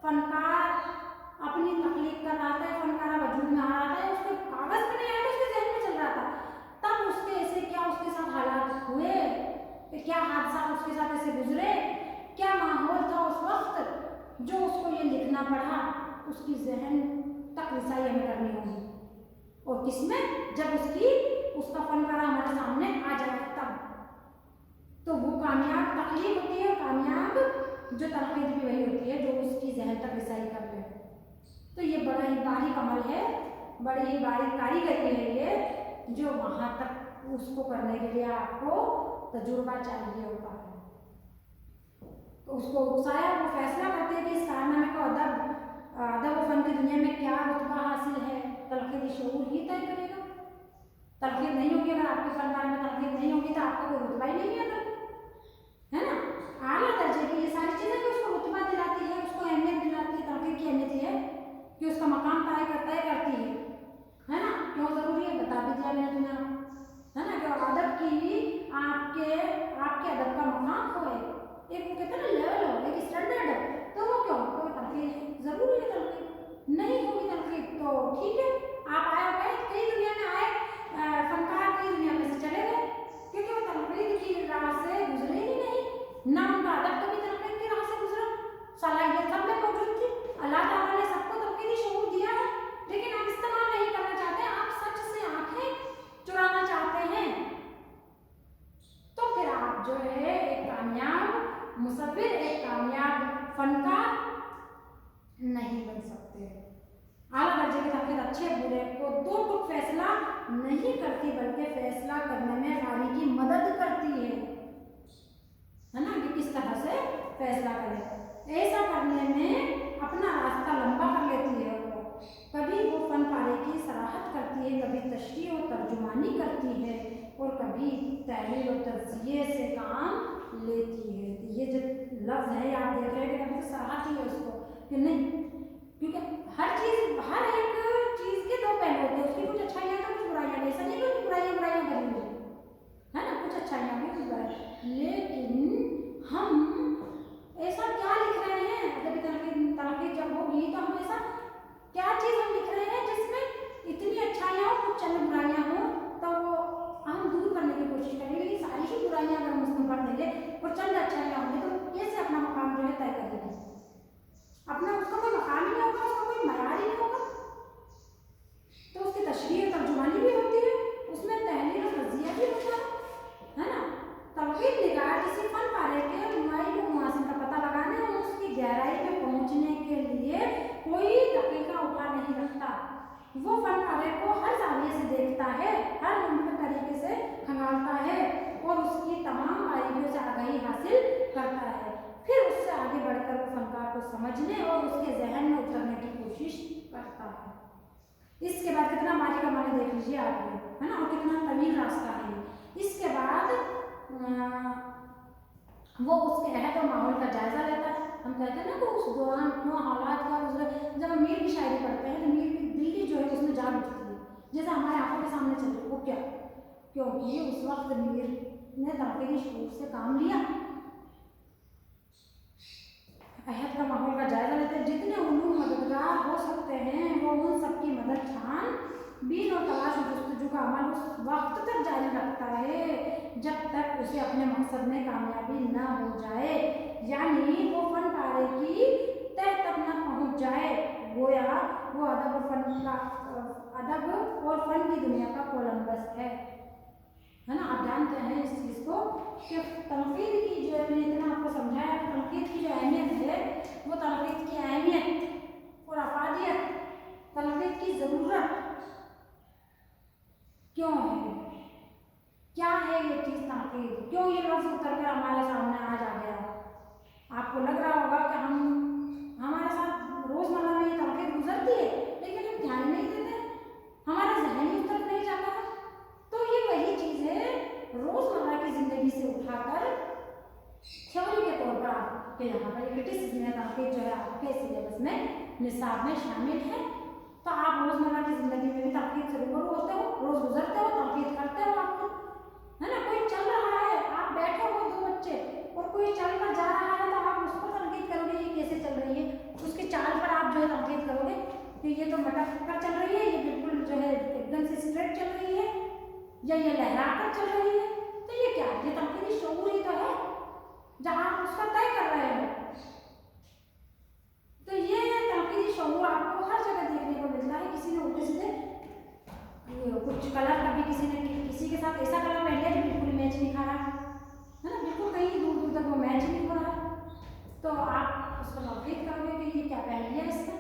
फनकार अपनी तख्लीक कर रहा था, फनकारा वजूद में आ रहा था, उसके कागज पे नहीं आया था, उसके जहन में चल रहा था, तब उसके ऐसे क्या उसके साथ हालात हुए, क्या हादसा उसके साथ ऐसे गुजरे, क्या माहौल था उस वक्त जो उसको ये लिखना पड़ा, उसकी जहन तक रिसाई हमें करनी होगी। और किसमें? जब उसका फनकारा हमारे सामने आ जाए तब। तो वो कामयाब तख्लीक होती है, कामयाब जो तनकीद भी वही होती है जो उसकी जहन तक रिसाई कर ले। तो ये बड़ा ही बारीक अमल है, बड़ी ही बारीक कारीगरी है ये, जो वहाँ तक उसको करने के लिए आपको तजुर्बा चाहिए होता है। तो उसको उकसाया, वो फैसला करते हैं कि इस कारनामे को अदब व फन की दुनिया में क्या रुतबा हासिल है, तनकीदी शऊर ही तय करेगा। तनकीद नहीं होगी, अगर आपके फनकार में तनकीद नहीं होगी तो आपका कोई रुतबा ही नहीं है, है ना। आला दर्जे की ये सारी चीज़ें कि उसको रुतबा दिलाती है, उसको अहमियत दिलाती है, तनकीद की अहमियत ये है कि उसका मकाम तय करती है ना। क्यों ज़रूरी है बता भी दिया मैंने तुम्हें, है ना। कि अदब की आपके अदब का मकाम हो, एक वो कहते हैं ना लेवल हो, एक स्टैंडर्ड है, तो वो क्यों कोई तनकीद ज़रूरी है, तनकीद नहीं होगी तनकीद तो ठीक है, आप आए गए कई दुनिया में आए, फनकार कई दुनिया में से चले गए, क्योंकि वो तनकीद की राह से गुजरे ही नहीं, ना उनका अदब कभी तनकीद की राह से गुजरा। सलाहियत सब में मौजूद थी, अल्लाह ताला ने सबको तनकीदी शऊर दिया है, लेकिन आप इस्तेमाल नहीं करना चाहते, आप सच से आंखें चुराना चाहते हैं, तो फिर आप जो है एक कामयाब मुसव्विर, एक कामयाब फनकार नहीं बन सकते। आला दर्जे की तनकीद अच्छे बुरे को दो टुक फैसला नहीं करती, बल्कि फैसला करने में कारी की मदद करती है ना, कि किस तरह से फैसला करें। ऐसा करने में अपना रास्ता लंबा कर लेती है वो, कभी वो फनकारे की सराहत करती है, कभी तशरीह और तर्जुमानी करती है, और कभी तहरीर और तज़किये से काम लेती है। ये जो लफ्ज़ है आप देख रहे हैं कि कभी तो सराहती है उसको कि नहीं, क्योंकि हर एक चीज़ के दो पहलू होते हैं, उसकी कुछ अच्छाइयाँ तो कुछ बुराइयाँ, ऐसा नहीं कि बुराइयाँ करेंगे, है ना, कुछ अच्छाइयाँ भी कुछ बुराइयाँ, लेकिन हम ऐसा क्या लिख रहे हैं, जब तनकीद जब होगी तो हम ऐसा क्या चीज़ हम लिख रहे हैं जिसमें इतनी अच्छाइयाँ हो, कुछ चंद बुराइयाँ हो, तो वो हम दूर करने की कोशिश करेंगे। लेकिन सारी ही बुराइयाँ अगर हम उसमें भर देंगे और चंद अच्छाइयाँ होंगी तो कैसे अपना मकाम जो है तय करेंगे, अपना उसका कोई मकाम ही नहीं होगा, उसका कोई मयार ही नहीं होगा। तो उसकी तशरीह तर्जुमानी भी होती है, उसमें तहरीर और तज़किया भी होता है ना। तनकीद निगाह किसी फनकारे के माइल व मुहासिन का पता लगाने और उसकी गहराई में पहुँचने के लिए कोई तरीका उठा नहीं रखता। वो फनकारे को हर जाविये से देखता है, हर मुमकिन तरीके से खंगालता है और उसकी तमाम बारीकियों से आगाही हासिल करता है, फिर उससे आगे बढ़कर वो फनकार को समझने और उसके जहन में उतरने की कोशिश करता है। इसके बाद कितना बारीक अमल देख लीजिए आप, है ना, और कितना तवील रास्ता है। इसके बाद वो उसके अहद और माहौल का जायजा लेता है। हम कहते हैं ना कि उस दौरान क्यों हालात क्या गुजरे। जब हम मीर की शायरी पढ़ते हैं तो मीर की दिल्ली जो है उसमें जान उठती है, जैसे हमारे आंखों के सामने चल रही, वो क्या, क्योंकि उस वक्त मीर ने तनकीदी शऊर से काम लिया, अहद का माहौल का जायजा लेते हैं, जितने उलूम मददगार हो सकते हैं वो उन सबकी मदद छान बीन और तलाश और जस्तजू का अमल उस वक्त तक जारी रखता है जब तक उसे अपने मकसद में कामयाबी न हो जाए, यानी वो फनकारे की तह तक न पहुंच जाए। गोया वो अदब और फन की दुनिया का कोलंबस है ना। आप जानते हैं इस चीज़ को कि तनकीद की जो मैंने इतना आपको समझाया, तनकीद की जो अहमियत है, वो तनकीद की अहमियत और अफादियत, तनकीद की ज़रूरत क्यों है, क्या है ये चीज़ तनकीद, क्यों ये लफ्ज़ उतर कर हमारे सामने आज आ गया। आपको लग रहा होगा कि हमारे साथ रोज़मर्रा में ये तनकीद गुजरती है, लेकिन हम ध्यान नहीं देते, हमारा जहन ही उतर नहीं जाता है। तो ये वही चीज़ है, रोज़मर्रा की ज़िंदगी से उठाकर थ्योरी के तौर पर आपके यहाँ पर क्रिटिसिज्म है, तनकीद जो है आपके सिलेबस में निसाब में शामिल है। तो आप रोज़मर्रा की ज़िंदगी में भी तनकीद से रूबरू होते हो, रोज़ गुजरते हो, तनकीद करते हो, आपको, है ना। कोई चल रहा है, आप बैठे हो दो बच्चे और कोई चल कर जा रहा है तो आप उसको तनकीद करोगे ये कैसे चल रही है, उसके चाल कि ये तो मटक कर चल रही है, ये बिल्कुल जो है एकदम से स्ट्रेट चल रही है, या ये लहरा कर चल रही है। तो ये क्या है? ये तनकीदी शऊर ही तो है जहाँ आप उसका तय कर रहे हो। तो ये तनकीदी शऊर आपको हर जगह देखने को मिलता है। किसी ने उल्टे सीधे कुछ कलर, कभी किसी ने किसी के साथ ऐसा कलर पहन लिया जो बिल्कुल मैच नहीं खा रहा है ना, बिल्कुल कहीं दूर दूर तक वो मैच नहीं हो रहा है, तो आप उसको नोटिस करोगे कि ये क्या पहन लिया इसने,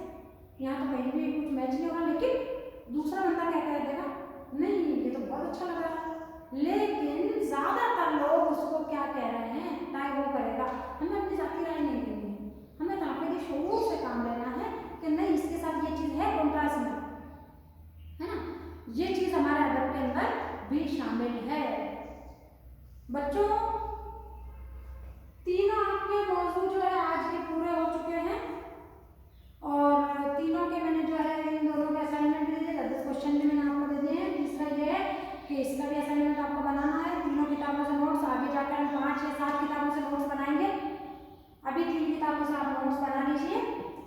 यहाँ तो कहीं भी कुछ मैच नहीं होगा। लेकिन दूसरा बंदा क्या कह देगा, नहीं ये तो बहुत अच्छा लग रहा है। लेकिन ज़्यादातर लोग उसको क्या कह रहे हैं, तय वो करेगा। हमें अपनी जाती राय नहीं देनी है, हमें तनकीदी शऊर से काम लेना है कि नहीं इसके साथ ये चीज़ है कॉन्ट्रास्ट में, है ना, ये चीज़ हमारे अदब के अंदर भी शामिल है। बच्चों तीनों आपके मौजू जो है आज के पूरे हो चुके हैं, और तीनों के मैंने जो है इन दोनों के असाइनमेंट दे दिए, 10 क्वेश्चन भी मैंने आपको दे दिए हैं। तीसरा ये है कि इसका भी असाइनमेंट आपको बनाना है, तीनों किताबों से नोट्स, आगे जाकर हम 5 या 7 किताबों से नोट्स बनाएंगे। अभी 3 किताबों से आप नोट्स बना लीजिए,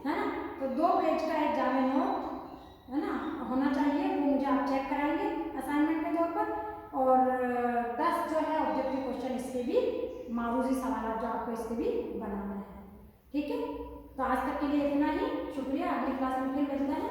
है ना। तो 2 पेज का एक जामे नोट, है ना, होना चाहिए, वो मुझे आप चेक कराएंगे असाइनमेंट के तौर पर। और 10 जो है ऑब्जेक्टिव क्वेश्चन इसके भी, मारूजी सवाल जो आपको इसके भी बनाना है, ठीक है। तो आज तक के लिए इतना ही, शुक्रिया। अगली क्लास में फिर मिलते हैं।